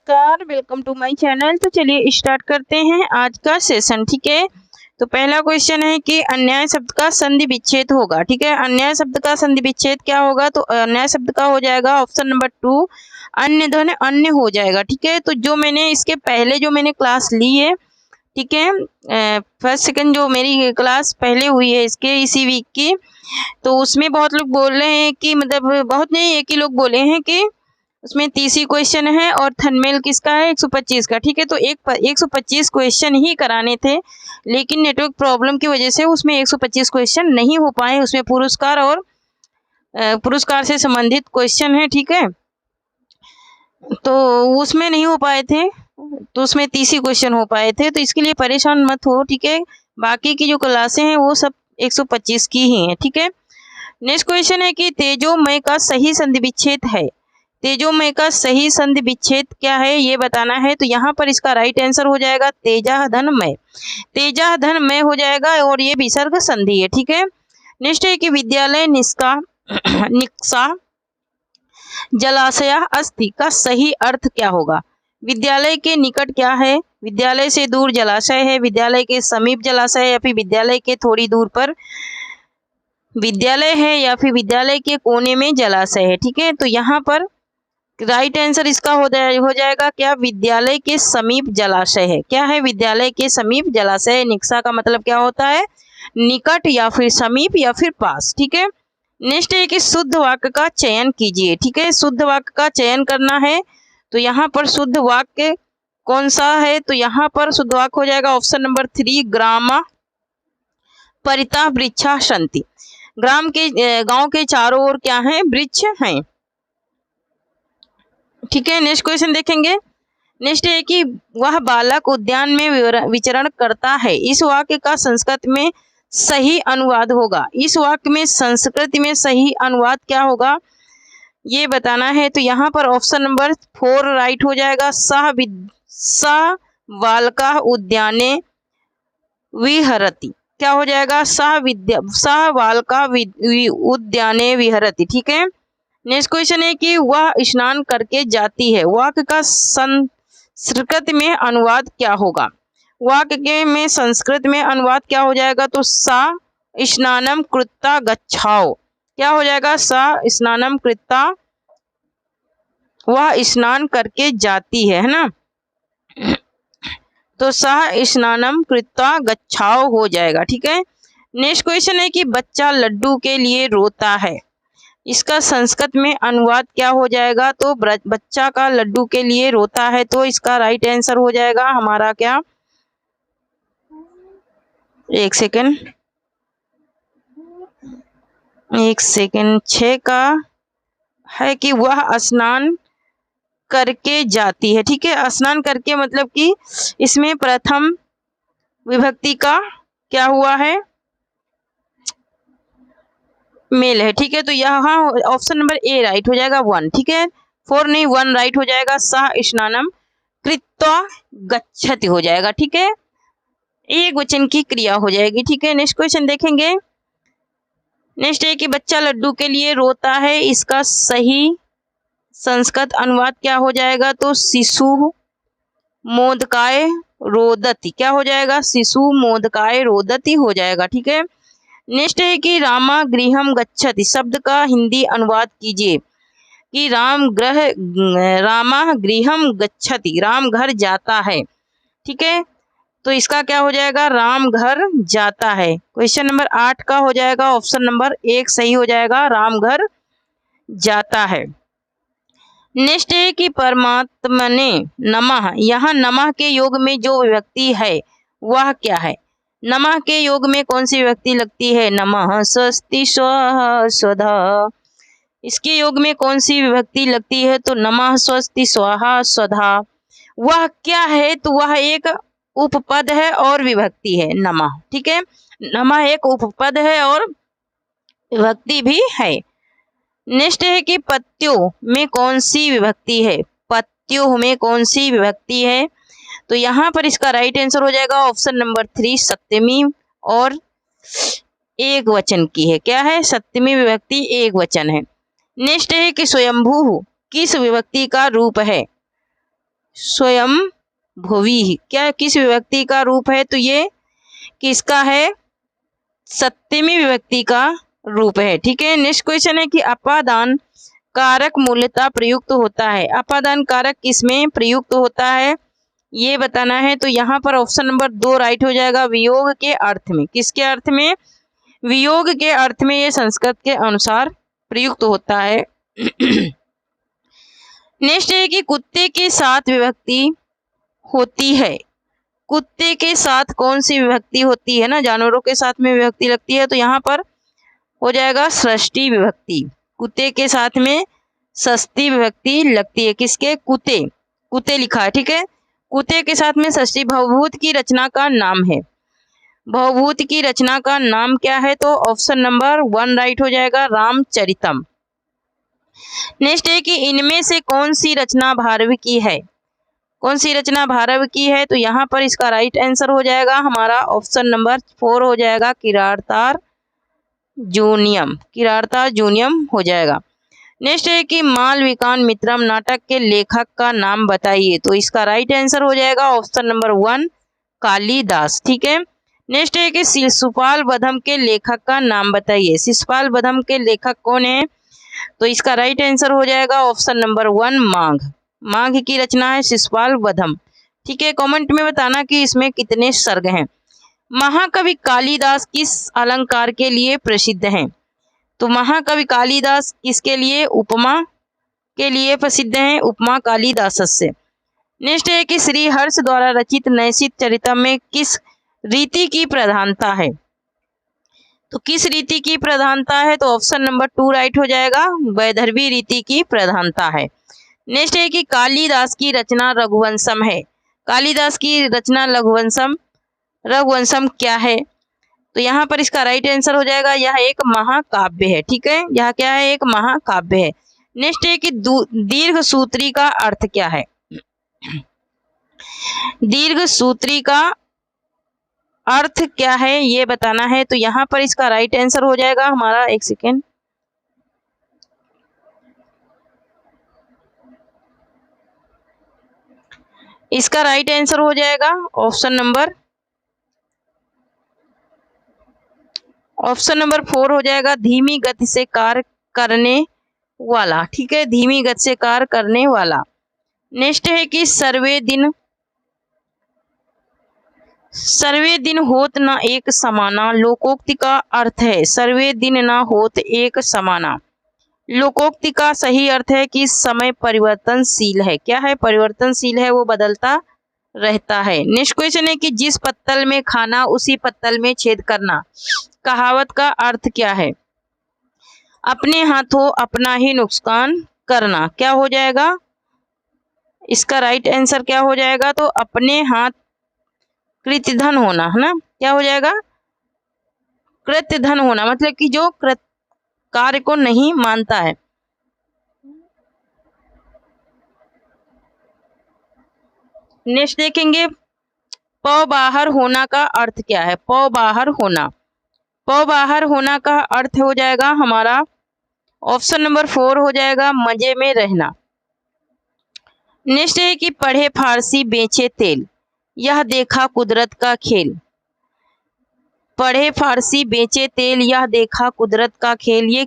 नमस्कार, welcome to my channel. तो चलिए स्टार्ट करते हैं आज का सेशन। ठीक है, तो पहला क्वेश्चन है कि अन्याय शब्द का संधि विच्छेद होगा। ठीक है, अन्याय शब्द का संधि विच्छेद क्या होगा? तो अन्याय शब्द का हो जाएगा ऑप्शन नंबर 2 अन्य धन अन्य हो जाएगा। ठीक है, तो जो मैंने इसके पहले जो मैंने क्लास ली है, ठीक है, फर्स्ट सेकंड जो मेरी क्लास पहले हुई है इसके इसी वीक की, तो उसमें बहुत लोग बोल रहे हैं कि मतलब बहुत नहीं, एक ही लोग बोले हैं कि उसमें 30 क्वेश्चन है और थनमेल किसका है 125 का। ठीक है, तो 125 क्वेश्चन ही कराने थे, लेकिन नेटवर्क प्रॉब्लम की वजह से उसमें 125 क्वेश्चन नहीं हो पाए। उसमें पुरस्कार और पुरस्कार से संबंधित क्वेश्चन है। ठीक है, तो उसमें नहीं हो पाए थे, तो उसमें 30 क्वेश्चन हो पाए थे, तो इसके लिए परेशान मत हो। ठीक है, बाकी की जो क्लासें हैं वो सब 125 की ही हैं। ठीक है, नेक्स्ट क्वेश्चन है कि तेजोमय का सही संधि विच्छेद है। तेजोमय का सही संधि विच्छेद क्या है ये बताना है। तो यहाँ पर इसका राइट आंसर हो जाएगा तेजा धन मय। तेजा धन मय हो जाएगा और ये विसर्ग संधि है। ठीक है, नेक्स्ट है कि विद्यालय निक्सा जलाशय अस्ति का सही अर्थ क्या होगा? विद्यालय के निकट क्या है? विद्यालय से दूर जलाशय है, विद्यालय के समीप जलाशय है, या फिर विद्यालय के थोड़ी दूर पर विद्यालय है, या फिर विद्यालय के कोने में जलाशय है। ठीक है, तो यहाँ पर राइट आंसर इसका हो जाएगा क्या? विद्यालय के समीप जलाशय है। क्या है? विद्यालय के समीप जलाशय। निक्सा का मतलब क्या होता है? निकट या फिर समीप या फिर पास। ठीक है, नेक्स्ट है कि शुद्ध वाक्य का चयन कीजिए। ठीक है, शुद्ध वाक्य का चयन करना है, तो यहाँ पर शुद्ध वाक्य कौन सा है? तो यहाँ पर शुद्ध वाक्य हो जाएगा ऑप्शन नंबर 3 ग्रामा परितः वृक्षा सन्ति। ग्राम के गांव के चारों ओर क्या है? वृक्ष हैं। ठीक है, नेक्स्ट क्वेश्चन देखेंगे। नेक्स्ट है कि वह बालक उद्यान में विचरण करता है। इस वाक्य का संस्कृत में सही अनुवाद होगा। इस वाक्य में संस्कृत में सही अनुवाद क्या होगा ये बताना है। तो यहाँ पर ऑप्शन नंबर 4 राइट हो जाएगा। सह बालका उद्याने विहरति। क्या हो जाएगा? सह बालका उद्याने विहरति। ठीक है, नेक्स्ट क्वेश्चन है कि वह स्नान करके जाती है। वाक्य का संस्कृत में अनुवाद क्या होगा? वाक्य के में संस्कृत में अनुवाद क्या हो जाएगा? तो सा स्नानम कृत्वा गच्छाओ। क्या हो जाएगा? सा स्नानम कृत्वा, वह स्नान करके जाती है ना, तो सा स्नानम कृत्वा गच्छाओ हो जाएगा। ठीक है, नेक्स्ट क्वेश्चन है कि बच्चा लड्डू के लिए रोता है। इसका संस्कृत में अनुवाद क्या हो जाएगा? तो बच्चा का लड्डू के लिए रोता है, तो इसका राइट आंसर हो जाएगा हमारा क्या? एक सेकेंड 6 का है कि वह स्नान करके जाती है। ठीक है, स्नान करके मतलब कि इसमें प्रथम विभक्ति का क्या हुआ है? मेल है। ठीक है, तो यहाँ ऑप्शन नंबर ए राइट हो जाएगा 1। ठीक है, 4 नहीं 1 राइट हो जाएगा। सह स्नानम कृत्वा गच्छति हो जाएगा। ठीक है, एक वचन की क्रिया हो जाएगी। ठीक है, नेक्स्ट क्वेश्चन देखेंगे। नेक्स्ट है कि बच्चा लड्डू के लिए रोता है। इसका सही संस्कृत अनुवाद क्या हो जाएगा? तो शिशु मोदकाय रोदति। क्या हो जाएगा? शिशु मोदकाय रोदति हो जाएगा। ठीक है, नेक्स्ट है कि रामा गृहम गच्छति शब्द का हिंदी अनुवाद कीजिए। कि रामा गृहम गच्छति, राम घर जाता है। ठीक है, तो इसका क्या हो जाएगा? राम घर जाता है। क्वेश्चन नंबर 8 का हो जाएगा ऑप्शन नंबर 1 सही हो जाएगा, राम घर जाता है। नेक्स्ट है कि परमात्मने नमः, यहाँ नमः के योग में जो विभक्ति है वह क्या है? नमः के योग में कौन सी विभक्ति लगती है? नमः स्वस्ति स्वः स्वधा। इसके योग में कौन सी विभक्ति लगती है? तो नमः स्वस्ति स्वाहा स्वधा। वह क्या है? तो वह एक उपपद है और विभक्ति है नमः। ठीक है, नमः एक उपपद है और विभक्ति भी है। नेक्स्ट है कि पत्यों में कौन सी विभक्ति है? पत्यों में कौन सी विभक्ति है? तो यहाँ पर इसका राइट आंसर हो जाएगा ऑप्शन नंबर 3 सप्तमी और एक वचन की है। क्या है? सप्तमी विभक्ति एक वचन है। नेक्स्ट है कि स्वयंभू किस विभक्ति का रूप है? स्वयं भुवि, क्या किस विभक्ति का रूप है? तो ये किसका है? सप्तमी विभक्ति का रूप है। ठीक है, नेक्स्ट क्वेश्चन है कि अपादान कारक मूलतः प्रयुक्त होता है। अपादान कारक किसमें प्रयुक्त होता है ये बताना है। तो यहाँ पर ऑप्शन नंबर 2 राइट हो जाएगा, वियोग के अर्थ में। किसके अर्थ में? वियोग के अर्थ में ये संस्कृत के अनुसार प्रयुक्त होता है। नेक्स्ट है कि कुत्ते के साथ विभक्ति होती है। कुत्ते के साथ कौन सी विभक्ति होती है ना, जानवरों के साथ में विभक्ति लगती है, तो यहाँ पर हो जाएगा षष्ठी विभक्ति। कुत्ते के साथ में षष्ठी विभक्ति लगती है। किसके? कुत्ते, कुत्ते लिखा है। ठीक है, कुत्ते के साथ में षष्ठी। भवभूत की रचना का नाम है। भवभूत की रचना का नाम क्या है? तो ऑप्शन नंबर 1 राइट हो जाएगा, रामचरितम। नेक्स्ट है कि इनमें से कौन सी रचना भारवी की है? कौन सी रचना भारवी की है? तो यहाँ पर इसका राइट आंसर हो जाएगा हमारा ऑप्शन नंबर 4 हो जाएगा, किरातार्जुनीयम। किरातार्जुनीयम हो जाएगा। नेक्स्ट है कि मालविकान मित्रम नाटक के लेखक का नाम बताइए। तो इसका राइट आंसर हो जाएगा ऑप्शन नंबर 1, कालिदास। ठीक है, नेक्स्ट है कि शिशुपाल वधम के लेखक का नाम बताइए। शिशुपाल वधम के लेखक कौन है? तो इसका राइट आंसर हो जाएगा ऑप्शन नंबर 1, माघ। माघ की रचना है शिशुपाल वधम। ठीक है, कमेंट में बताना कि इसमें कितने सर्ग हैं। महाकवि कालिदास किस अलंकार के लिए प्रसिद्ध हैं? तो महाकवि कालिदास किसके लिए? उपमा के लिए प्रसिद्ध हैं, उपमा कालिदासस्य। नेक्स्ट है कि श्री हर्ष द्वारा रचित नैषिक चरितम में किस रीति की प्रधानता है? तो किस रीति की प्रधानता है? तो ऑप्शन नंबर 2 राइट हो जाएगा, वैदर्भी रीति की प्रधानता है। नेक्स्ट है कि कालिदास की रचना रघुवंशम है। कालिदास की रचना रघुवंशम क्या है? तो यहाँ पर इसका राइट आंसर हो जाएगा, यह एक महाकाव्य है। ठीक है, यह क्या है? एक महाकाव्य है। नेक्स्ट है कि दीर्घ सूत्री का अर्थ क्या है? दीर्घ सूत्री का अर्थ क्या है ये बताना है। तो यहाँ पर इसका राइट आंसर हो जाएगा हमारा, एक सेकेंड, इसका राइट आंसर हो जाएगा ऑप्शन नंबर 4 हो जाएगा, धीमी गति से कार्य करने वाला। ठीक है, धीमी गति से कार्य करने वाला। नेक्स्ट है कि सर्वे दिन होत न एक समाना, लोकोक्ति का अर्थ है सर्वे दिन न होत एक समाना। लोकोक्ति का सही अर्थ है कि समय परिवर्तनशील है। क्या है? परिवर्तनशील है, वो बदलता रहता है। नेक्स्ट क्वेश्चन है कि जिस पत्तल में खाना उसी पत्तल में छेद करना, कहावत का अर्थ क्या है? अपने हाथों अपना ही नुकसान करना। क्या हो जाएगा? इसका राइट आंसर क्या हो जाएगा? तो अपने हाथ कृतधन होना, है ना। क्या हो जाएगा? कृतधन होना, मतलब कि जो कार्य को नहीं मानता है। नेक्स्ट देखेंगे, पौ बाहर होना का अर्थ क्या है? पौ बाहर होना, पौ बाहर होना का अर्थ हो जाएगा हमारा ऑप्शन नंबर 4 हो जाएगा, मजे में रहना। नेक्स्ट है कि पढ़े फारसी बेचे तेल, यह देखा कुदरत का खेल। पढ़े फारसी बेचे तेल, यह देखा कुदरत का खेल, ये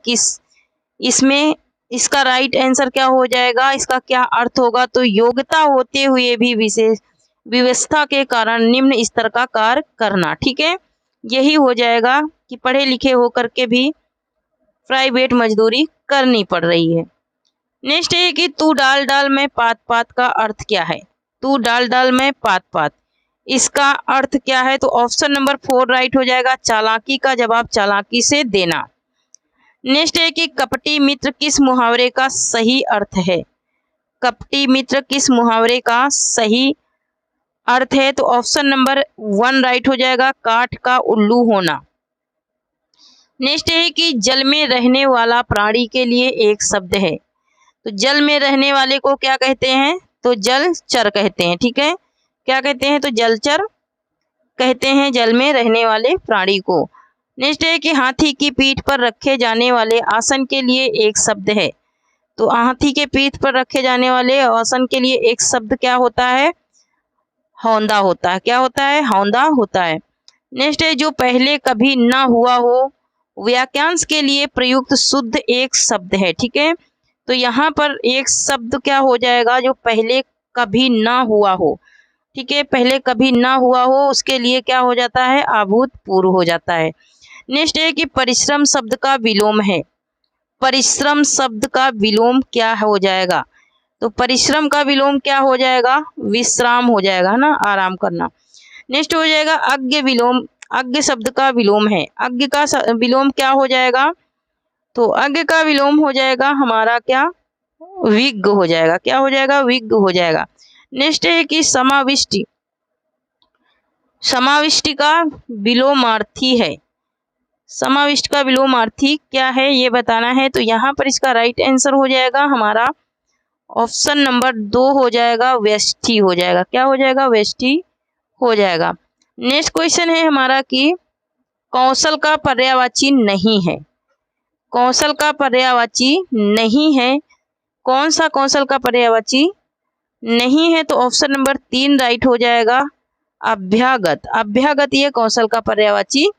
इसमें इसका राइट आंसर क्या हो जाएगा? इसका क्या अर्थ होगा? तो योग्यता होते हुए भी विशेष व्यवस्था के कारण निम्न स्तर का कार्य करना। ठीक है, यही हो जाएगा कि पढ़े लिखे होकर के भी प्राइवेट मजदूरी करनी पड़ रही है। नेक्स्ट है कि तू डाल डाल में पात पात का अर्थ क्या है? तू डाल डाल में पात पात, इसका अर्थ क्या है? तो ऑप्शन नंबर 4 राइट हो जाएगा, चालाकी का जवाब चालाकी से देना। नेक्स्ट है कि कपटी मित्र किस मुहावरे का सही अर्थ है? कपटी मित्र किस मुहावरे का सही अर्थ है? तो ऑप्शन नंबर 1 राइट हो जाएगा, काठ का उल्लू होना। नेक्स्ट है कि जल में रहने वाला प्राणी के लिए एक शब्द है, तो जल में रहने वाले को क्या कहते हैं? तो जलचर कहते हैं। ठीक है, क्या कहते हैं? तो जलचर कहते हैं जल में रहने वाले प्राणी को। नेक्स्ट है कि हाथी की पीठ पर रखे जाने वाले आसन के लिए एक शब्द है, तो हाथी के पीठ पर रखे जाने वाले आसन के लिए एक शब्द क्या होता है? हौंदा होता है। क्या होता है? हौंदा होता है। नेक्स्ट है जो पहले कभी ना हुआ हो, वाक्यांश के लिए प्रयुक्त शुद्ध एक शब्द है। ठीक है, तो यहाँ पर एक शब्द क्या हो जाएगा? जो पहले कभी ना हुआ हो। ठीक है, पहले कभी ना हुआ हो उसके लिए क्या हो जाता है? अभूतपूर्व हो जाता है। नेक्स्ट है कि परिश्रम शब्द का विलोम है। परिश्रम शब्द का विलोम क्या हो जाएगा? तो परिश्रम का विलोम क्या हो जाएगा? विश्राम हो जाएगा ना, आराम करना। नेक्स्ट हो जाएगा अज्ञ विलोम। अज्ञ शब्द का विलोम है। अज्ञ का विलोम क्या हो जाएगा? तो अज्ञ का विलोम हो जाएगा हमारा क्या? विज्ञ हो जाएगा। क्या हो जाएगा? विज्ञ हो जाएगा। नेक्स्ट है कि समाविष्टि। समाविष्टि का विलोमार्थी है। समाविष्ट का विलोमार्थी क्या है ये बताना है। तो यहाँ पर इसका राइट आंसर हो जाएगा हमारा ऑप्शन नंबर 2 हो जाएगा, व्यष्टि हो जाएगा। क्या हो जाएगा? व्यष्टि हो जाएगा। नेक्स्ट क्वेश्चन है हमारा कि कौशल का पर्यायवाची नहीं है। कौशल का पर्यायवाची नहीं है। कौन सा कौशल का पर्यायवाची नहीं है? तो ऑप्शन नंबर 3 राइट हो जाएगा, अभ्यागत। अभ्यागत ये कौशल का पर्यायवाची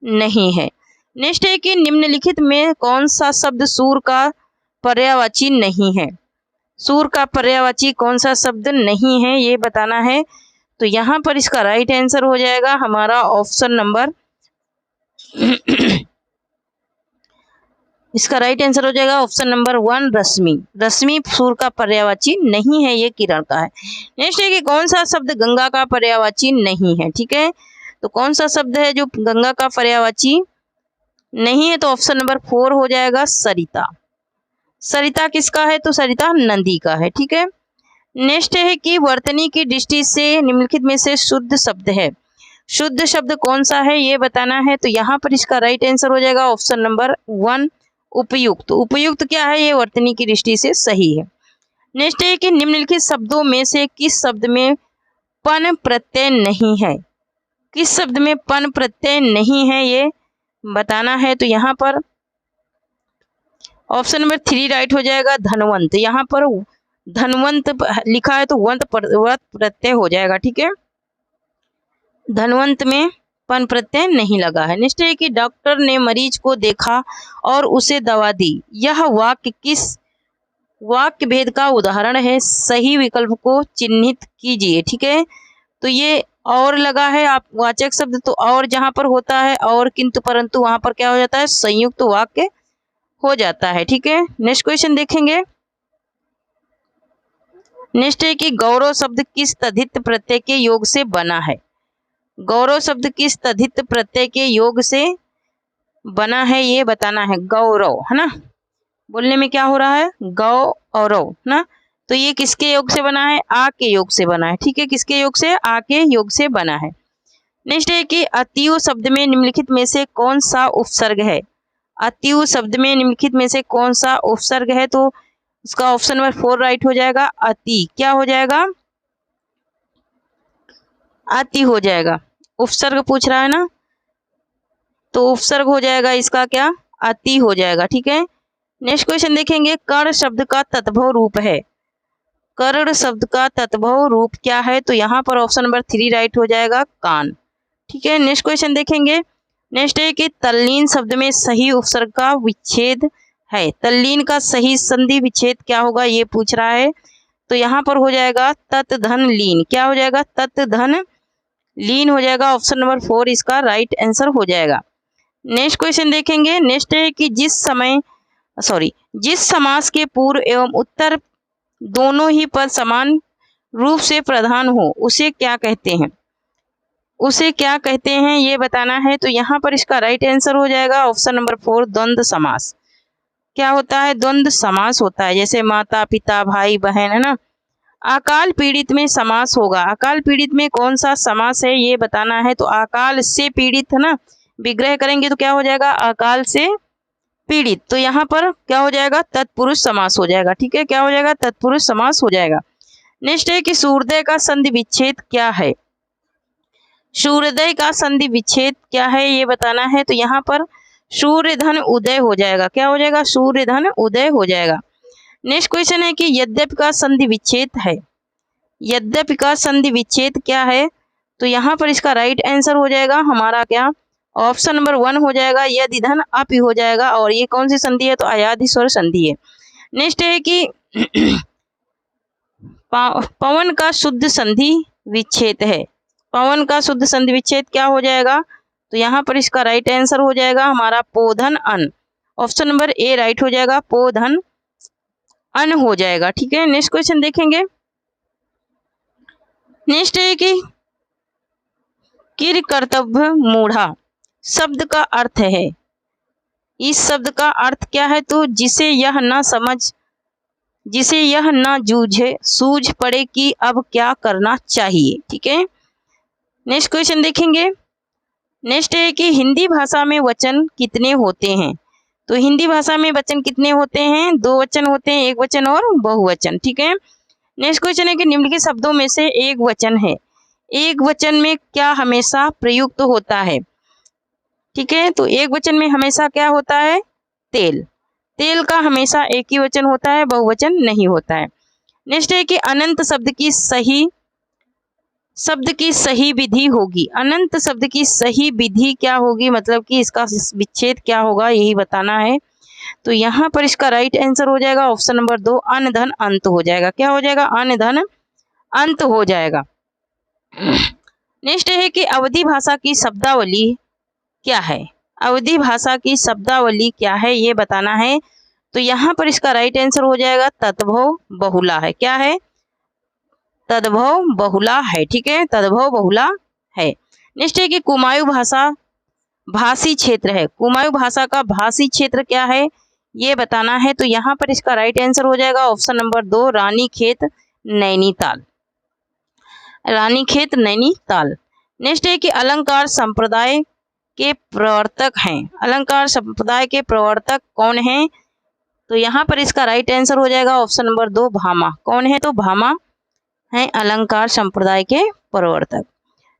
नहीं है। नेक्स्ट है कि निम्नलिखित में कौन सा शब्द सूर का पर्यायवाची नहीं है? सूर का पर्यायवाची कौन सा शब्द नहीं है ये बताना है। तो यहाँ पर इसका राइट आंसर हो जाएगा हमारा ऑप्शन नंबर इसका राइट आंसर हो जाएगा ऑप्शन नंबर 1, रश्मि। रश्मि सूर का पर्यायवाची नहीं है, ये किरण का है। नेक्स्ट है कि कौन सा शब्द गंगा का पर्यायवाची नहीं है? ठीक है, तो कौन सा शब्द है जो गंगा का पर्यायवाची नहीं है? तो ऑप्शन नंबर 4 हो जाएगा, सरिता। सरिता किसका है? तो सरिता नदी का है। ठीक है, नेक्स्ट है कि वर्तनी की दृष्टि से निम्नलिखित में से शुद्ध शब्द है। शुद्ध शब्द कौन सा है ये बताना है। तो यहाँ पर इसका राइट आंसर हो जाएगा ऑप्शन नंबर 1, उपयुक्त। उपयुक्त क्या है? ये वर्तनी की दृष्टि से सही है। नेक्स्ट है कि निम्नलिखित शब्दों में से किस शब्द में पन प्रत्यय नहीं है? किस शब्द में पन प्रत्यय नहीं है ये बताना है। तो यहाँ पर ऑप्शन नंबर 3 राइट हो जाएगा, धनवंत। यहाँ पर धनवंत लिखा है तो वंत प्रत्यय हो जाएगा। ठीक है, धनवंत में पन प्रत्यय नहीं लगा है। नेक्स्ट है कि डॉक्टर ने मरीज को देखा और उसे दवा दी। यह वाक्य किस वाक्य भेद का उदाहरण है? सही विकल्प को चिन्हित कीजिए। ठीक है, तो ये और लगा है आप वाचक शब्द, तो और जहां पर होता है और किंतु परंतु वहां पर क्या हो जाता है? संयुक्त वाक्य हो जाता है। ठीक है, नेक्स्ट क्वेश्चन देखेंगे। नेक्स्ट है कि गौरव शब्द किस तद्धित प्रत्यय के योग से बना है? गौरव शब्द किस तद्धित प्रत्यय के योग से बना है ये बताना है। गौरव है ना, बोलने में क्या हो रहा है? गौरव ना, तो ये किसके योग से बना है? आ के योग से बना है। ठीक है, किसके योग से? आ के योग से बना है। नेक्स्ट है कि अतीव शब्द में निम्नलिखित में से कौन सा उपसर्ग है? अतीव शब्द में निम्नलिखित में से कौन सा उपसर्ग है? तो इसका ऑप्शन नंबर 4 राइट हो जाएगा, अति। क्या हो जाएगा? अति हो जाएगा। उपसर्ग पूछ रहा है ना, तो उपसर्ग हो जाएगा इसका क्या? अति हो जाएगा। ठीक है, नेक्स्ट क्वेश्चन देखेंगे। कर्ण शब्द का तद्भव रूप है। कर्ण शब्द का तद्भव रूप क्या है? तो यहाँ पर ऑप्शन नंबर 3 राइट हो जाएगा, कान। ठीक है, नेक्स्ट क्वेश्चन देखेंगे। नेक्स्ट है कि तल्लीन शब्द में सही उपसर्ग का विच्छेद है। तल्लीन का सही संधि विच्छेद क्या होगा ये पूछ रहा है। तो यहाँ पर हो जाएगा तत् धन लीन। क्या हो जाएगा? तत् धन लीन हो जाएगा। ऑप्शन नंबर 4 इसका राइट आंसर हो जाएगा। नेक्स्ट क्वेश्चन देखेंगे। नेक्स्ट है कि जिस समास के पूर्व एवं उत्तर दोनों ही पद समान रूप से प्रधान हो उसे क्या कहते हैं? उसे क्या कहते हैं ये बताना है। तो यहाँ पर इसका राइट आंसर हो जाएगा ऑप्शन नंबर 4, द्वंद्व समास। क्या होता है? द्वंद्व समास होता है। जैसे माता पिता भाई बहन है ना। अकाल पीड़ित में समास होगा। अकाल पीड़ित में कौन सा समास है ये बताना है। तो अकाल से पीड़ित है ना, विग्रह करेंगे तो क्या हो जाएगा? अकाल से पीड़ित। तो यहाँ पर क्या हो जाएगा? तत्पुरुष समास हो जाएगा। ठीक है, क्या हो जाएगा? तत्पुरुष समास हो जाएगा। नेक्स्ट है कि सूर्योदय का संधि विच्छेद क्या है? सूर्योदय का संधि विच्छेद क्या है ये बताना है। तो यहाँ पर सूर्य धन उदय हो जाएगा। क्या हो जाएगा? सूर्य धन उदय हो जाएगा। नेक्स्ट क्वेश्चन है कि यद्यपि का संधि विच्छेद है। यद्यपि का संधि विच्छेद क्या है? तो यहाँ पर इसका राइट आंसर हो जाएगा हमारा क्या, ऑप्शन नंबर 1 हो जाएगा, यदि धन अपि हो जाएगा। और ये कौन सी संधि है? तो अयाधि स्वर संधि है। नेक्स्ट है कि पवन का शुद्ध संधि विच्छेद है। पवन का शुद्ध संधि विच्छेद क्या हो जाएगा? तो यहाँ पर इसका राइट आंसर हो जाएगा हमारा पोधन अन। ऑप्शन नंबर ए राइट हो जाएगा, पोधन अन हो जाएगा। ठीक है, नेक्स्ट क्वेश्चन देखेंगे। नेक्स्ट है कि किर कर्तव्य मूढ़ा शब्द का अर्थ है। इस शब्द का अर्थ क्या है? तो जिसे यह न जूझे सूझ पड़े कि अब क्या करना चाहिए। ठीक है, नेक्स्ट क्वेश्चन देखेंगे। नेक्स्ट है कि हिंदी भाषा में वचन कितने होते हैं? तो हिंदी भाषा में वचन कितने होते हैं? 2 वचन होते हैं, एक वचन और बहुवचन। ठीक है, नेक्स्ट क्वेश्चन है कि निम्नलिखित शब्दों में से एक वचन है, एक वचन में क्या हमेशा प्रयुक्त होता है? ठीक है, तो एक वचन में हमेशा क्या होता है? तेल। तेल का हमेशा एक ही वचन होता है, बहुवचन नहीं होता है। नेक्स्ट है कि अनंत शब्द की सही विधि होगी। अनंत शब्द की सही विधि क्या होगी? मतलब कि इसका विच्छेद क्या होगा, यही बताना है। तो यहाँ पर इसका राइट आंसर हो जाएगा ऑप्शन नंबर 2, अन धन अंत हो जाएगा। क्या हो जाएगा? अन धन अंत हो जाएगा। नेक्स्ट है कि अवधी भाषा की शब्दावली क्या है? अवधी भाषा की शब्दावली क्या है, ये बताना है। तो यहाँ पर इसका राइट आंसर हो जाएगा तद्भव बहुला है। क्या है? तद्भव बहुला है। ठीक है, तद्भव बहुला है। नेक्स्ट है कि कुमाऊं भाषा भाषी क्षेत्र है। कुमाऊं भाषा का भाषी क्षेत्र क्या है, ये बताना है। तो यहाँ पर इसका राइट आंसर हो जाएगा option number 2, Ranikhet Nainital. Ranikhet Nainital. Next है कि अलंकार संप्रदाय के प्रवर्तक हैं। अलंकार संप्रदाय के प्रवर्तक कौन हैं? तो यहाँ पर इसका राइट आंसर हो जाएगा ऑप्शन नंबर 2, भामा। कौन है? तो भामा हैं अलंकार संप्रदाय के प्रवर्तक।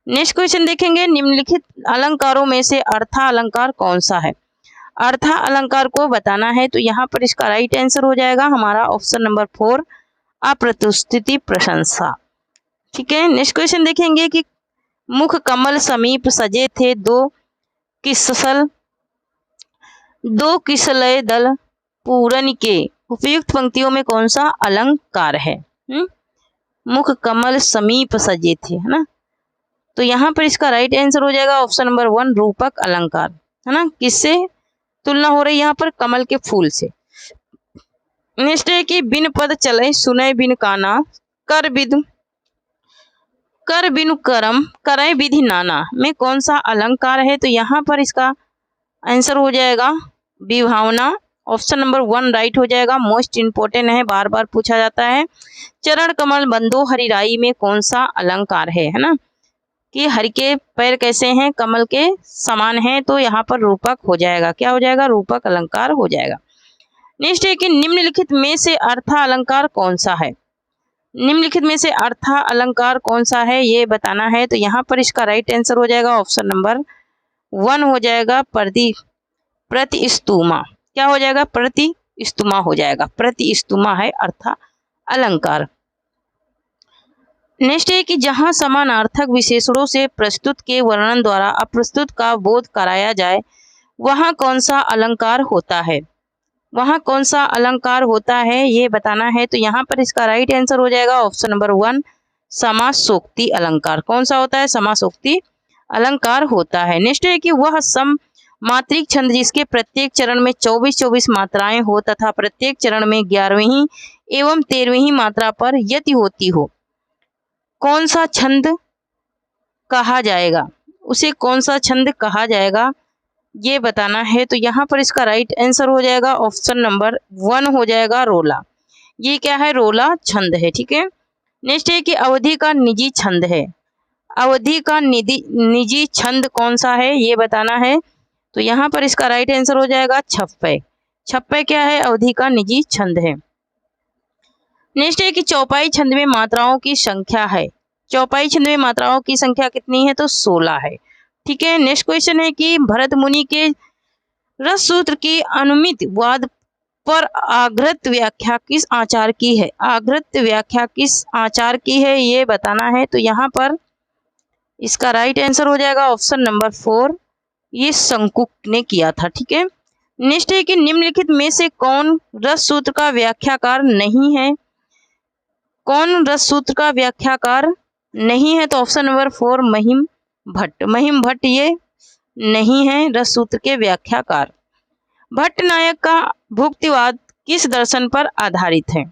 नेक्स्ट क्वेश्चन देखेंगे। निम्नलिखित अलंकारों में से अर्था अलंकार कौन सा है? अर्था अलंकार को बताना है। तो यहाँ पर इसका राइट आंसर हो जाएगा हमारा ऑप्शन नंबर 4, अप्रतिस्तुति प्रशंसा। ठीक है, नेक्स्ट क्वेश्चन देखेंगे कि मुख कमल समीप सजे थे दो किसलय दल पूरन के उपयुक्त पंक्तियों में कौन सा अलंकार है? मुख कमल समीप सजे थे, है ना। तो यहाँ पर इसका राइट आंसर हो जाएगा ऑप्शन नंबर 1, रूपक अलंकार, है ना। किससे तुलना हो रही है यहाँ पर? कमल के फूल से। नेक्स्ट है कि बिन पद चले सुनय बिन काना कर बिनु करम करय विधि नाना में कौन सा अलंकार है? तो यहाँ पर इसका आंसर हो जाएगा विभावना। ऑप्शन नंबर 1 राइट हो जाएगा। मोस्ट इंपोर्टेंट है, बार बार पूछा जाता है। चरण कमल बंदो हरिराई में कौन सा अलंकार है ना, कि हरि के पैर कैसे हैं? कमल के समान हैं। तो यहाँ पर रूपक हो जाएगा। क्या हो जाएगा? रूपक अलंकार हो जाएगा। नेक्स्ट है कि निम्नलिखित में से अर्था अलंकार कौन सा है? निम्नलिखित में से अर्था अलंकार कौन सा है, ये बताना है। तो यहाँ पर इसका राइट आंसर हो जाएगा ऑप्शन नंबर 1 हो जाएगा, प्रतिस्तुमा। क्या हो जाएगा? प्रतिस्तुमा हो जाएगा। प्रतिस्तुमा है अर्था अलंकार। नेक्स्ट है कि जहां समानार्थक विशेषणों से प्रस्तुत के वर्णन द्वारा अप्रस्तुत का बोध कराया जाए वहां कौन सा अलंकार होता है? वहां कौन सा अलंकार होता है, ये बताना है। तो यहाँ पर इसका राइट आंसर हो जाएगा ऑप्शन नंबर 1, समासोक्ति अलंकार। कौन सा होता है? समासोक्ति अलंकार होता है। नेक्स्ट है कि वह सम मात्रिक छंद जिसके प्रत्येक चरण में 24-24 मात्राएं हो तथा प्रत्येक चरण में 11वीं एवं 13वीं मात्रा पर यति होती हो, कौन सा छंद कहा जाएगा? उसे कौन सा छंद कहा जाएगा, ये बताना है। तो यहाँ पर इसका राइट आंसर हो जाएगा ऑप्शन नंबर 1 हो जाएगा, रोला। ये क्या है? रोला छंद है। ठीक है, नेक्स्ट है कि अवधि का निजी छंद है। अवधि का निजी छंद कौन सा है, ये बताना है। तो यहाँ पर इसका राइट आंसर हो जाएगा छप्पय। छप्पय क्या है? अवधि का निजी छंद है। नेक्स्ट है कि चौपाई छंद में मात्राओं की संख्या है। चौपाई छंद में मात्राओं की संख्या कितनी है? तो 16 है। ठीक है, नेक्स्ट क्वेश्चन है कि भरत मुनि के रस सूत्र की अनुमित वाद पर आग्रत व्याख्या किस आचार की है? आग्रत व्याख्या किस आचार की है ये बताना है। तो यहाँ पर इसका राइट आंसर हो जाएगा ऑप्शन नंबर 4, ये शंकुक ने किया था। ठीक है, नेक्स्ट है कि निम्नलिखित में से कौन रस सूत्र का व्याख्याकार नहीं है? कौन रस सूत्र का व्याख्याकार नहीं है? तो ऑप्शन नंबर 4 महिम भट्ट। महिम भट्ट ये नहीं है रस सूत्र के व्याख्याकार। भट्ट नायक का भुक्तिवाद किस दर्शन पर आधारित है?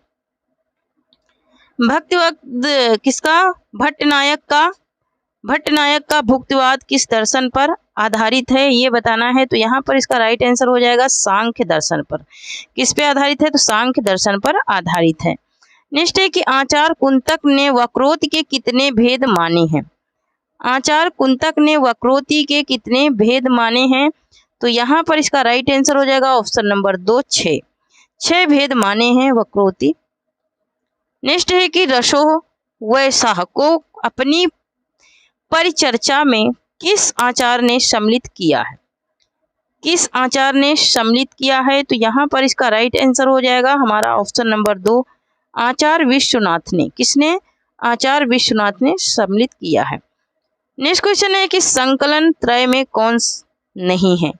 भक्तिवाद किसका? भट्ट नायक का भुक्तिवाद किस दर्शन पर आधारित है ये बताना है। तो यहाँ पर इसका राइट आंसर हो जाएगा सांख्य दर्शन पर। किस पे आधारित है? तो सांख्य दर्शन पर आधारित है। नेक्स्ट है कि आचार्य कुंतक ने वक्रोक्ति के कितने भेद माने हैं? आचार्य कुंतक ने वक्रोक्ति के कितने भेद माने हैं? तो यहाँ पर इसका राइट आंसर हो जाएगा ऑप्शन नंबर 2 6 भेद माने हैं वक्रोक्ति। नेक्स्ट है कि रसो वैसाह को अपनी परिचर्चा में किस आचार्य ने सम्मिलित किया है? किस आचार्य ने सम्मिलित किया है? तो यहाँ पर इसका राइट आंसर हो जाएगा हमारा ऑप्शन नंबर 2 आचार्य विश्वनाथ ने। किसने? आचार्य विश्वनाथ ने सम्मिलित किया है। नेक्स्ट क्वेश्चन है कि संकलन त्रय में कौन नहीं है?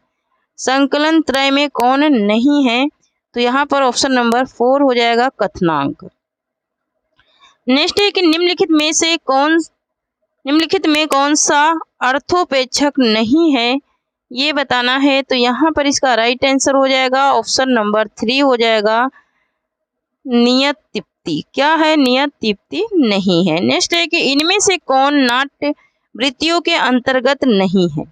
संकलन त्रय में कौन नहीं है? तो यहाँ पर ऑप्शन नंबर 4 हो जाएगा कथनांक। नेक्स्ट है कि निम्नलिखित में कौन सा अर्थोपेक्षक नहीं है ये बताना है। तो यहाँ पर इसका राइट आंसर हो जाएगा ऑप्शन नंबर 3 हो जाएगा नियत तिप्ति। क्या है? नियत तिप्ति नहीं है। नेक्स्ट है कि इनमें से कौन नाट्य वृत्तियों के अंतर्गत नहीं है?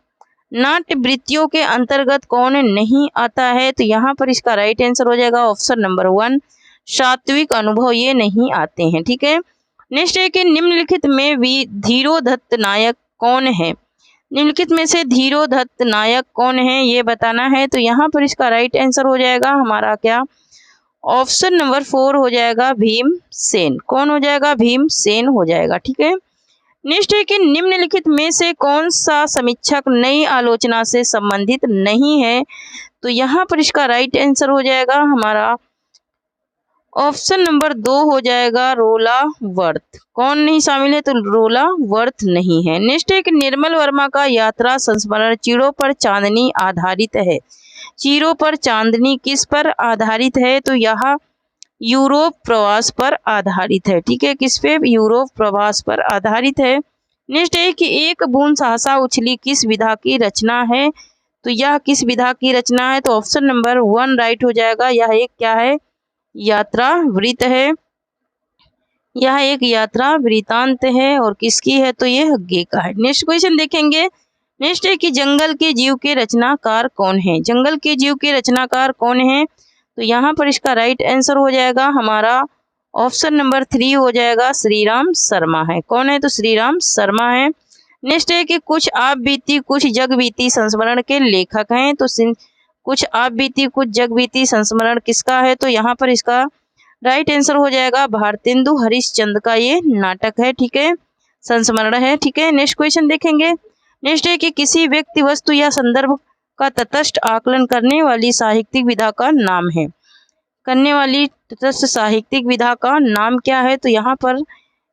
नाट्य वृत्तियों के अंतर्गत कौन नहीं आता है? तो यहाँ पर इसका राइट आंसर हो जाएगा ऑप्शन नंबर 1 सात्विक अनुभव, ये नहीं आते हैं। ठीक है, नेक्स्ट है कि निम्नलिखित में भी धीरोधत्त नायक कौन है? निम्नलिखित में से धीरोधत्त नायक कौन है ये बताना है। तो यहाँ पर इसका राइट आंसर हो जाएगा हमारा क्या? ऑप्शन नंबर 4 हो जाएगा भीमसेन। कौन हो जाएगा? भीमसेन हो जाएगा। ठीक है, नेक्स्ट है कि निम्नलिखित में से कौन सा समीक्षक नई आलोचना से संबंधित नहीं है? तो यहाँ पर इसका राइट आंसर हो जाएगा हमारा ऑप्शन नंबर 2 हो जाएगा रोला वर्थ। कौन नहीं शामिल है? तो रोला वर्थ नहीं है। नेक्स्ट है कि निर्मल वर्मा का यात्रा संस्मरण चीरों पर चांदनी आधारित है। चीरों पर चांदनी किस पर आधारित है? तो यह यूरोप प्रवास पर आधारित है। ठीक है, किस पे? यूरोप प्रवास पर आधारित है। नेक्स्ट है कि एक बूंद सहसा उछली किस विधा की रचना है? तो यह किस विधा की रचना है? तो ऑप्शन नंबर 1 राइट हो जाएगा। यह एक क्या है? यात्रा वृत्त है। यह एक यात्रा वृत्तांत है और किसकी है? तो यह हग्गे का है। नेक्स्ट क्वेश्चन देखेंगे। नेक्स्ट है कि जंगल के जीव के रचनाकार कौन है? जंगल के जीव के रचनाकार कौन है? तो यहाँ पर इसका राइट आंसर हो जाएगा हमारा ऑप्शन नंबर 3 हो जाएगा श्रीराम शर्मा है। कौन है? तो श्रीराम शर्मा है। नेक्स्ट है कि कुछ आप बीती कुछ जग बीती संस्मरण के लेखक हैं। तो कुछ आप बीती कुछ जग बीती संस्मरण किसका है? तो यहाँ पर इसका राइट आंसर हो जाएगा भारतेंदु हरिश्चंद्र का ये नाटक है। ठीक है, संस्मरण है। ठीक है, नेक्स्ट क्वेश्चन देखेंगे। नेक्स्ट है कि किसी व्यक्ति वस्तु या संदर्भ का तटस्थ आकलन करने वाली साहित्यिक विधा का नाम है। करने वाली तटस्थ साहित्यिक विधा का नाम क्या है? तो यहाँ पर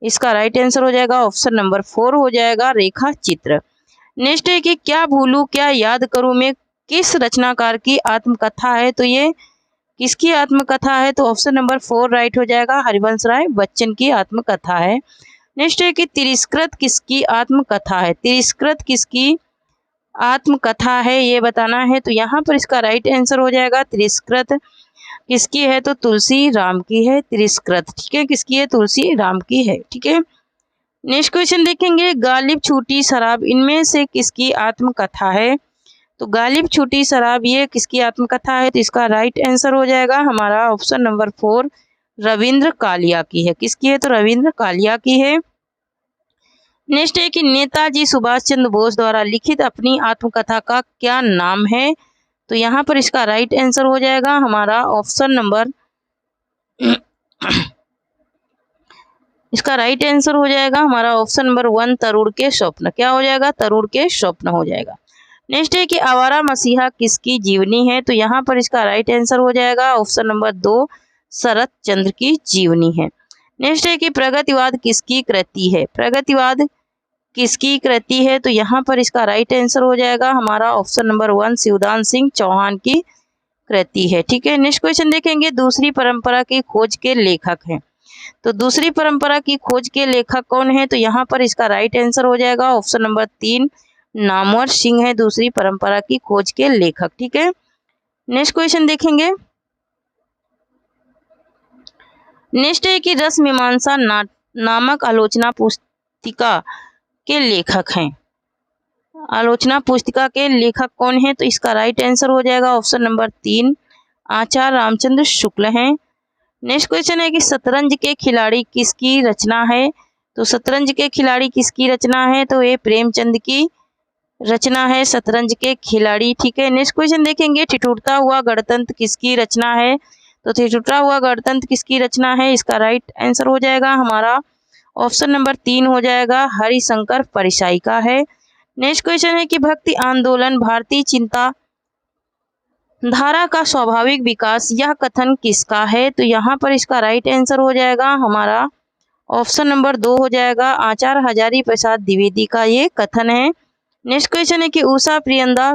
इसका राइट आंसर हो जाएगा ऑप्शन नंबर 4 हो जाएगा रेखा चित्र। नेक्स्ट है कि क्या भूलूं क्या याद करूं में किस रचनाकार की आत्मकथा है? तो ये किसकी आत्मकथा है? तो ऑप्शन नंबर 4 राइट हो जाएगा हरिवंश राय बच्चन की आत्मकथा है। नेक्स्ट है कि तिरस्कृत किसकी आत्मकथा है? तिरस्कृत किसकी आत्मकथा है ये बताना है। तो यहाँ पर इसका राइट आंसर हो जाएगा तिरस्कृत किसकी है? तो तुलसी राम की है तिरस्कृत। ठीक है, किसकी है? तुलसी राम की है। ठीक है, नेक्स्ट क्वेश्चन देखेंगे। गालिब छूटी शराब इनमें से किसकी आत्मकथा है? तो गालिब छूटी शराब ये किसकी आत्मकथा है? तो इसका राइट आंसर हो जाएगा हमारा ऑप्शन नंबर 4 रविंद्र कालिया की है। किसकी है? तो रविंद्र कालिया की है। नेक्स्ट है कि नेताजी सुभाष चंद्र बोस द्वारा लिखित अपनी आत्मकथा का क्या नाम है? तो यहाँ पर इसका राइट आंसर हो जाएगा हमारा ऑप्शन नंबर इसका राइट आंसर हो जाएगा हमारा ऑप्शन नंबर 1 तरुण के स्वप्न। क्या हो जाएगा? तरुण के स्वप्न हो जाएगा। नेक्स्ट है कि आवारा मसीहा किसकी जीवनी है, तो यहाँ पर इसका राइट आंसर हो जाएगा ऑप्शन नंबर 2 शरत चंद्र की जीवनी है। नेक्स्ट है कि प्रगतिवाद किसकी कृति है, प्रगतिवाद किसकी कृति है, तो यहाँ पर इसका राइट आंसर हो जाएगा हमारा ऑप्शन नंबर 1 शिवदान सिंह चौहान की कृति है। ठीक है, नेक्स्ट क्वेश्चन देखेंगे दूसरी परंपरा की खोज के लेखक हैं, तो दूसरी परंपरा की खोज के लेखक कौन है, तो यहाँ पर इसका राइट आंसर हो जाएगा ऑप्शन नंबर 3 नामवर सिंह है दूसरी परंपरा की खोज के लेखक। ठीक है, नेक्स्ट क्वेश्चन देखेंगे। नेक्स्ट है कि रस मीमांसा नामक आलोचना पुस्तिका के लेखक हैं, आलोचना पुस्तिका के लेखक कौन है, तो इसका राइट आंसर हो जाएगा ऑप्शन नंबर 3 आचार्य रामचंद्र शुक्ल हैं। नेक्स्ट क्वेश्चन है कि शतरंज के खिलाड़ी किसकी रचना है, तो शतरंज के खिलाड़ी किसकी रचना है, तो ये प्रेमचंद की रचना है शतरंज के खिलाड़ी। ठीक है, नेक्स्ट क्वेश्चन देखेंगे ठिठुरता हुआ गणतंत्र किसकी रचना है, तो ठिठुरता हुआ गणतंत्र किसकी रचना है, इसका राइट आंसर हो जाएगा हमारा ऑप्शन नंबर 3 हो जाएगा हरिशंकर परिसाई का है। नेक्स्ट क्वेश्चन है कि भक्ति आंदोलन भारतीय चिंता धारा का स्वाभाविक विकास यह कथन किसका है, तो यहाँ पर इसका राइट आंसर हो जाएगा हमारा ऑप्शन नंबर 2 हो जाएगा आचार्य हजारी प्रसाद द्विवेदी का ये कथन है। नेक्स्ट क्वेश्चन है कि उषा प्रियंदा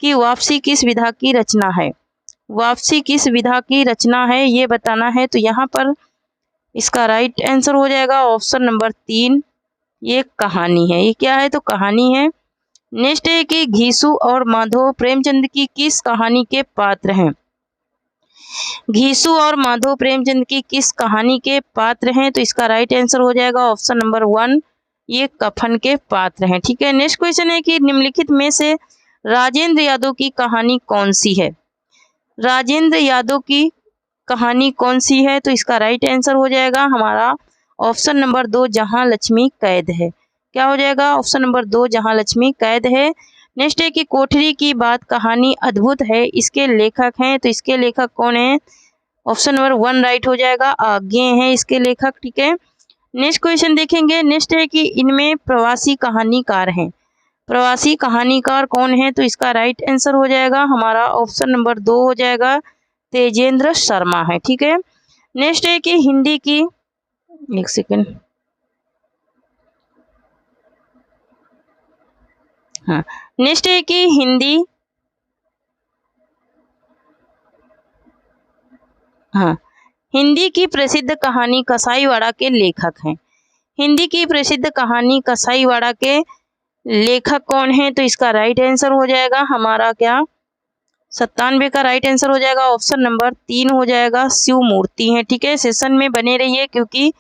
की वापसी किस विधा की रचना है, वापसी किस विधा की रचना है ये बताना है, तो यहाँ पर इसका राइट आंसर हो जाएगा ऑप्शन नंबर 3 ये कहानी है, ये क्या है तो कहानी है। नेक्स्ट है कि घीसू और माधव प्रेमचंद की किस कहानी के पात्र हैं, घीसू और माधव प्रेमचंद की किस कहानी के पात्र हैं, तो इसका राइट आंसर हो जाएगा ऑप्शन नंबर 1 ये कफन के पात्र हैं। ठीक है, नेक्स्ट क्वेश्चन है कि निम्नलिखित में से राजेंद्र यादव की कहानी कौन सी है, राजेंद्र यादव की कहानी कौन सी है, तो इसका राइट आंसर हो जाएगा हमारा ऑप्शन नंबर 2 जहां लक्ष्मी कैद है, क्या हो जाएगा ऑप्शन नंबर 2 जहां लक्ष्मी कैद है। नेक्स्ट है कि कोठरी की बात कहानी अद्भुत है इसके लेखक हैं, तो इसके लेखक कौन है, ऑप्शन नंबर 1 राइट हो जाएगा आज्ञे हैं इसके लेखक। ठीक है, नेक्स्ट क्वेश्चन देखेंगे। नेक्स्ट है कि इनमें प्रवासी कहानीकार हैं, प्रवासी कहानीकार कौन है, तो इसका राइट आंसर हो जाएगा हमारा ऑप्शन नंबर 2 हो जाएगा तेजेंद्र शर्मा है। ठीक है, नेक्स्ट है कि हिंदी की एक सेकेंड हाँ नेक्स्ट है कि हिंदी की प्रसिद्ध कहानी कसाईवाड़ा के लेखक हैं, हिंदी की प्रसिद्ध कहानी कसाईवाड़ा के लेखक कौन है, तो इसका राइट आंसर हो जाएगा हमारा क्या 97 का राइट आंसर हो जाएगा ऑप्शन नंबर 3 हो जाएगा शिव मूर्ति है। ठीक है, सेशन में बने रहिए क्योंकि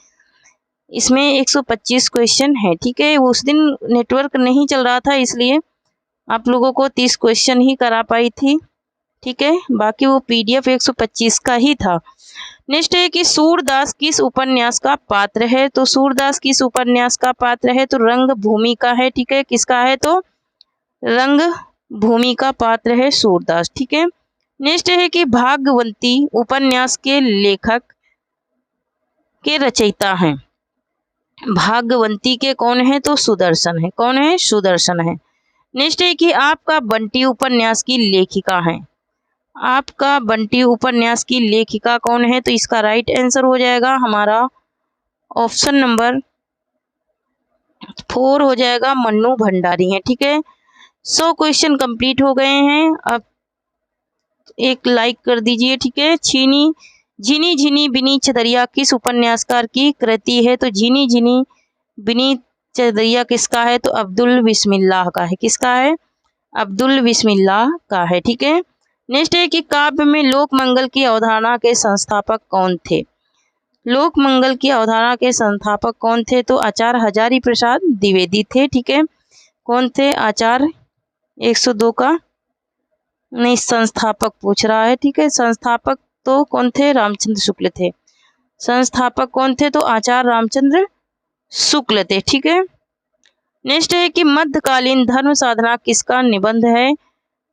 इसमें 125 क्वेश्चन है। ठीक है, उस दिन नेटवर्क नहीं चल रहा था इसलिए आप लोगों को 30 क्वेश्चन ही करा पाई थी। ठीक है, बाकी वो पीडीएफ 125 का ही था। नेक्स्ट है कि सूरदास किस उपन्यास का पात्र है, तो सूरदास किस उपन्यास का पात्र है, तो रंग भूमि का है। ठीक है, किसका है तो रंग भूमि का पात्र है सूरदास। ठीक है, नेक्स्ट है कि भाग्यवंती उपन्यास के लेखक के रचयिता हैं, भाग्यवंती के कौन है तो सुदर्शन है, कौन है सुदर्शन है। नेक्स्ट है कि आपका बंटी उपन्यास की लेखिका है, आपका बंटी उपन्यास की लेखिका कौन है, तो इसका राइट आंसर हो जाएगा हमारा ऑप्शन नंबर 4 हो जाएगा मन्नू भंडारी है। ठीक है, 100 क्वेश्चन कंप्लीट हो गए हैं, अब एक लाइक कर दीजिए। ठीक है, झिनी झिनी बिनी चदरिया किस उपन्यासकार की कृति है, तो झिनी झिनी बिनी चदरिया किसका है, तो अब्दुल बिस्मिल्लाह का है, किसका है अब्दुल बिस्मिल्लाह का है। ठीक है, नेक्स्ट है कि काव्य में लोक मंगल की अवधारणा के संस्थापक कौन थे, लोक मंगल की अवधारणा के संस्थापक कौन थे, तो आचार्य हजारी प्रसाद द्विवेदी थे। ठीक है, कौन थे आचार्य 102 का नहीं संस्थापक पूछ रहा है। ठीक है, संस्थापक तो कौन थे रामचंद्र शुक्ल थे, संस्थापक कौन थे तो आचार्य रामचंद्र शुक्ल थे। ठीक है, नेक्स्ट है कि मध्यकालीन धर्म साधना किसका निबंध है,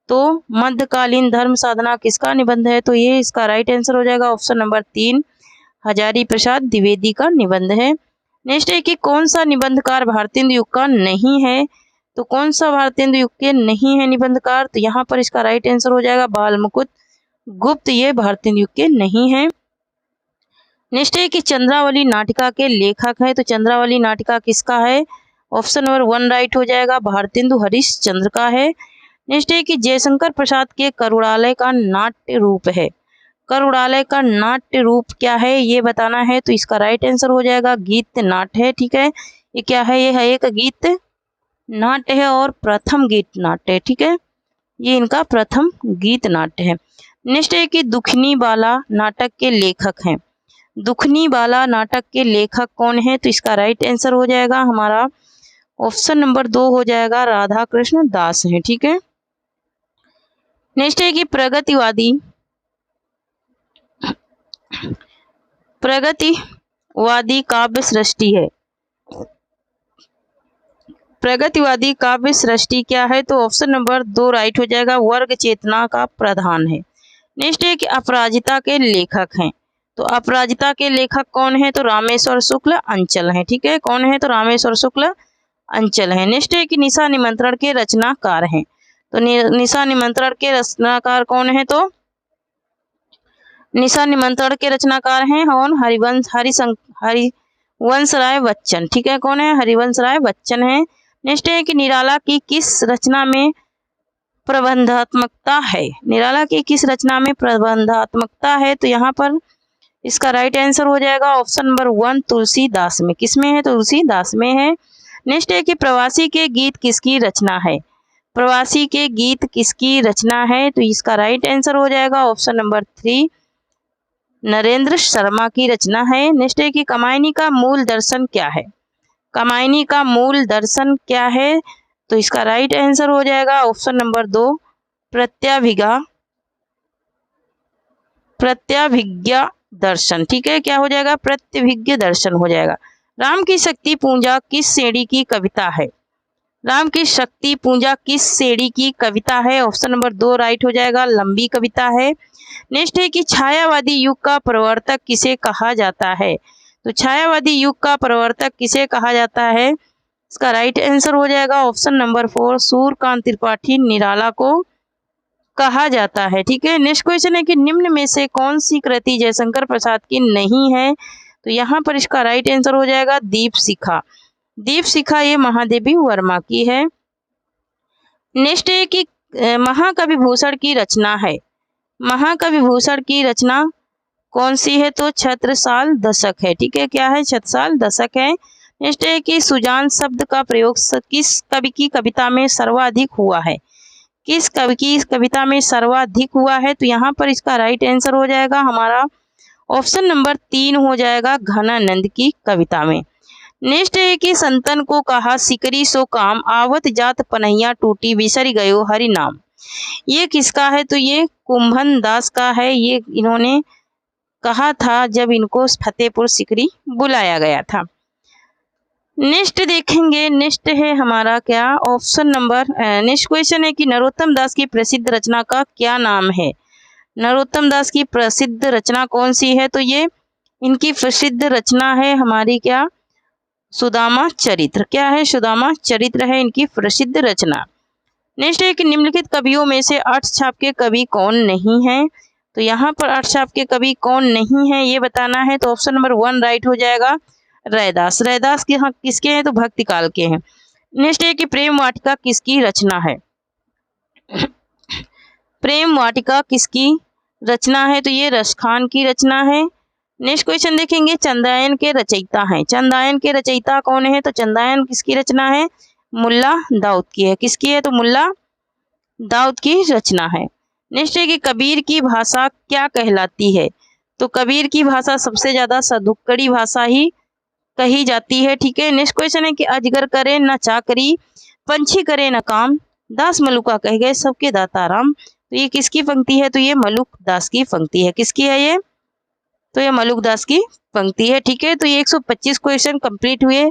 तो मध्यकालीन धर्म साधना किसका निबंध है, तो ये इसका राइट आंसर हो जाएगा ऑप्शन नंबर 3 हजारी प्रसाद द्विवेदी का निबंध है। नेक्स्ट है कि कौन सा निबंधकार भारतेंदु युग का नहीं है, तो कौन सा भारतेंदु युग के नहीं है निबंधकार? तो यहाँ पर इसका राइट आंसर हो जाएगा बाल मुकुंद गुप्त, ये भारतेंदु युग के नहीं है। नेक्स्ट है कि चंद्रावली नाटिका के लेखक है, तो चंद्रावली नाटिका किसका है? ऑप्शन नंबर 1 राइट हो जाएगा, भारतेंदु हरिश्चंद्र का है। नेक्स्ट है कि जयशंकर प्रसाद के करुणालय का नाट्य रूप है, करुणालय का नाट्य रूप क्या है ये बताना है, तो इसका राइट आंसर हो जाएगा गीत नाट्य है। ठीक है, ये क्या है? ये है एक गीत नाट्य है और प्रथम गीत नाट्य है। ठीक है, ये इनका प्रथम गीत नाट्य है। नेक्स्ट है कि दुखनी बाला नाटक के लेखक हैं, दुखनी बाला नाटक के लेखक कौन है? तो इसका राइट आंसर हो जाएगा हमारा ऑप्शन नंबर 2 हो जाएगा राधा कृष्ण दास है। ठीक है, नेक्स्ट है कि प्रगतिवादी काव्य सृष्टि है, प्रगतिवादी काव्य सृष्टि क्या है? तो ऑप्शन नंबर 2 राइट हो जाएगा, वर्ग चेतना का प्रधान है। नेक्स्ट है कि अपराजिता के लेखक हैं, तो अपराजिता के लेखक कौन है? तो रामेश्वर शुक्ल अंचल है। ठीक है, कौन है? तो रामेश्वर शुक्ल अंचल है। नेक्स्ट है कि निशा निमंत्रण के रचनाकार हैं, तो निशा निमंत्रण के रचनाकार कौन है? तो निशा निमंत्रण के रचनाकार हैं कौन? हरिवंश राय बच्चन। ठीक है, कौन है? हरिवंश राय बच्चन है। नेक्स्ट है कि निराला की किस रचना में प्रबंधात्मकता है, निराला की किस रचना में प्रबंधात्मकता है? तो यहाँ पर इसका राइट आंसर हो जाएगा ऑप्शन नंबर 1 तुलसीदास में। किसमें है? तुलसीदास में है। नेक्स्ट है कि प्रवासी के गीत किसकी रचना है, प्रवासी के गीत किसकी रचना है? तो इसका राइट आंसर हो जाएगा ऑप्शन नंबर 3 नरेंद्र शर्मा की रचना है। नेक्स्ट है कि कामायनी का मूल दर्शन क्या है, कामायनी का मूल दर्शन क्या है? तो इसका राइट आंसर हो जाएगा ऑप्शन नंबर 2 प्रत्यभिज्ञा दर्शन। ठीक है, क्या हो जाएगा? प्रत्यभिज्ञ दर्शन हो जाएगा। राम की शक्ति पूजा किस श्रेणी की कविता है, राम की शक्ति पूजा किस श्रेणी की कविता है? ऑप्शन नंबर 2 राइट हो जाएगा, लंबी कविता है। नेक्स्ट है कि छायावादी युग का प्रवर्तक किसे कहा जाता है, तो छायावादी युग का प्रवर्तक किसे कहा जाता है? इसका राइट आंसर हो जाएगा ऑप्शन नंबर 4 सूर्यकांत त्रिपाठी निराला को कहा जाता है। ठीक है, नेक्स्ट क्वेश्चन है कि निम्न में से कौन सी कृति जयशंकर प्रसाद की नहीं है? तो यहाँ पर इसका राइट आंसर हो जाएगा दीपशिखा, दीपशिखा ये महादेवी वर्मा की है। नेक्स्ट है कि महाकवि भूषण की रचना है, महाकवि भूषण की रचना कौन सी है? तो छत्रसाल दशक है। ठीक है, क्या है? छत्रसाल दशक है। नेक्स्ट है कि सुजान शब्द का प्रयोग किस कवि की कविता में सर्वाधिक हुआ है, किस कवि की कविता में सर्वाधिक हुआ है? तो यहाँ पर इसका राइट आंसर हो जाएगा हमारा ऑप्शन नंबर 3 हो जाएगा घनानंद की कविता में। नेक्स्ट है कि संतन को कहा सिकरी सो काम आवत जात पनैया टूटी बिसरी गयो हरि नाम, ये किसका है? तो ये कुंभन दास का है, ये इन्होंने कहा था जब इनको फतेहपुर सिकरी बुलाया गया था। नेक्स्ट देखेंगे, नेक्स्ट है हमारा क्या ऑप्शन नंबर नेक्स्ट क्वेश्चन है कि नरोत्तम दास की प्रसिद्ध रचना का क्या नाम है, नरोत्तम दास की प्रसिद्ध रचना कौन सी है? तो ये इनकी प्रसिद्ध रचना है हमारी क्या सुदामा चरित्र, क्या है? सुदामा चरित्र है इनकी प्रसिद्ध रचना। नेक्स्ट है कि निम्नलिखित कवियों में से अष्टछाप के कवि कौन नहीं है? तो यहाँ पर अष्टछाप के कवि कौन नहीं है ये बताना है, तो ऑप्शन नंबर 1 राइट हो जाएगा रैदास, रैदास के किसके हैं? तो भक्ति काल के हैं। नेक्स्ट है कि प्रेम वाटिका किसकी रचना है, प्रेम वाटिका किसकी रचना है? तो ये रसखान की रचना है। नेक्स्ट क्वेश्चन देखेंगे, चंद्रायन के रचयिता हैं, चंद्रायन के रचयिता कौन है? तो चंद्रायन किसकी रचना है? मुल्ला दाऊद की है, किसकी है? तो मुल्ला दाऊद की रचना है। नेक्स्ट है कि कबीर की भाषा क्या कहलाती है? तो कबीर की भाषा सबसे ज्यादा सदुक्कड़ी भाषा ही कही जाती है। ठीक है, नेक्स्ट क्वेश्चन है कि अजगर करे न चाकरी पंछी करे न काम दास मलुका कह गए सबके दाता राम, तो ये किसकी पंक्ति है? तो ये मलुक दास की पंक्ति है, किसकी है ये? तो ये मलुक दास की पंक्ति है। ठीक है, तो ये 125 क्वेश्चन कंप्लीट हुए।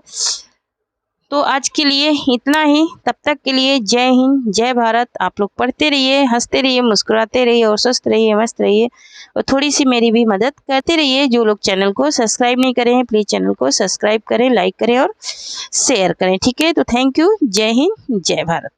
तो आज के लिए इतना ही। तब तक के लिए जय हिंद, जय भारत। आप लोग पढ़ते रहिए, हंसते रहिए, मुस्कुराते रहिए और स्वस्थ रहिए, मस्त रहिए और थोड़ी सी मेरी भी मदद करते रहिए। जो लोग चैनल को सब्सक्राइब नहीं करे हैं प्लीज़ चैनल को सब्सक्राइब करें, लाइक करें और शेयर करें। ठीक है, तो थैंक यू। जय हिंद, जय भारत।